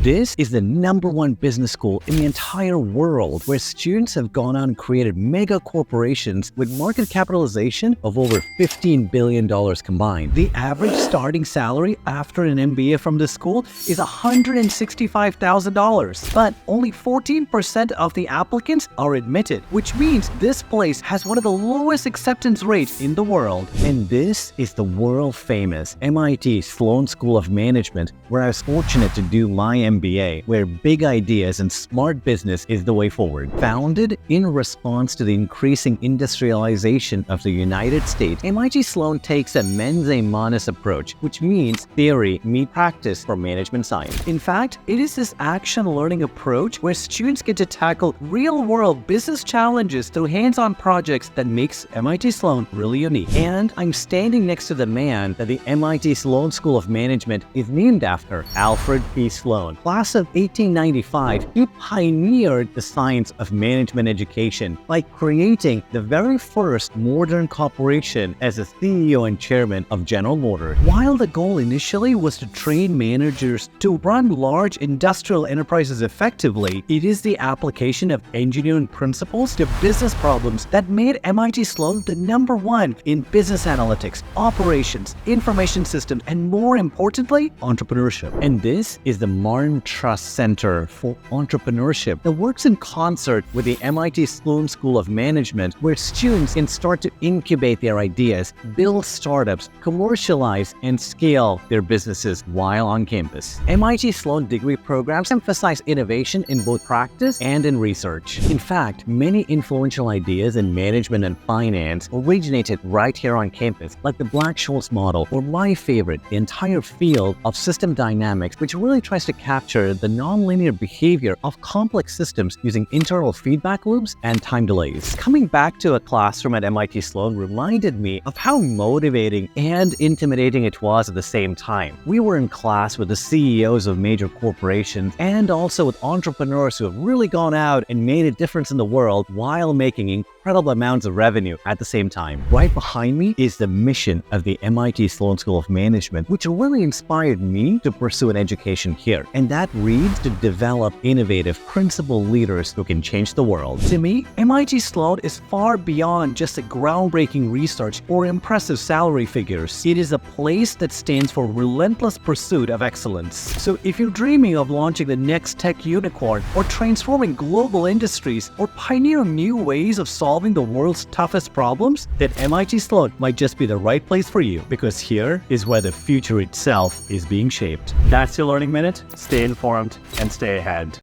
This is the #1 business school in the entire world where students have gone on and created mega corporations with market capitalization of over $15 billion combined. The average starting salary after an MBA from this school is $165,000, but only 14% of the applicants are admitted, which means this place has one of the lowest acceptance rates in the world. And this is the world-famous MIT Sloan School of Management, where I was fortunate to do my MBA, where big ideas and smart business is the way forward. Founded in response to the increasing industrialization of the United States, MIT Sloan takes a mens manus approach, which means theory meet practice for management science. In fact, it is this action learning approach where students get to tackle real-world business challenges through hands-on projects that makes MIT Sloan really unique. And I'm standing next to the man that the MIT Sloan School of Management is named after, Alfred P. Sloan. Class of 1895, he pioneered the science of management education by creating the very first modern corporation as a CEO and chairman of General Motors. While the goal initially was to train managers to run large industrial enterprises effectively, it is the application of engineering principles to business problems that made MIT Sloan the #1 in business analytics, operations, information systems, and more importantly, entrepreneurship. And this is the Martin Trust Center for Entrepreneurship that works in concert with the MIT Sloan School of Management, where students can start to incubate their ideas, build startups, commercialize, and scale their businesses while on campus. MIT Sloan degree programs emphasize innovation in both practice and in research. In fact, many influential ideas in management and finance originated right here on campus, like the Black-Scholes model, or my favorite, the entire field of system dynamics, which really tries to capture the nonlinear behavior of complex systems using internal feedback loops and time delays. Coming back to a classroom at MIT Sloan reminded me of how motivating and intimidating it was at the same time. We were in class with the CEOs of major corporations and also with entrepreneurs who have really gone out and made a difference in the world while making incredible amounts of revenue at the same time. Right behind me is the mission of the MIT Sloan School of Management, which really inspired me to pursue an education here. And that reads to develop innovative, principled leaders who can change the world. To me, MIT Sloan is far beyond just a groundbreaking research or impressive salary figures. It is a place that stands for relentless pursuit of excellence. So if you're dreaming of launching the next tech unicorn, or transforming global industries, or pioneering new ways of solving the world's toughest problems, then MIT Sloan might just be the right place for you, because here is where the future itself is being shaped. That's your Learning Minute. Stay informed and stay ahead.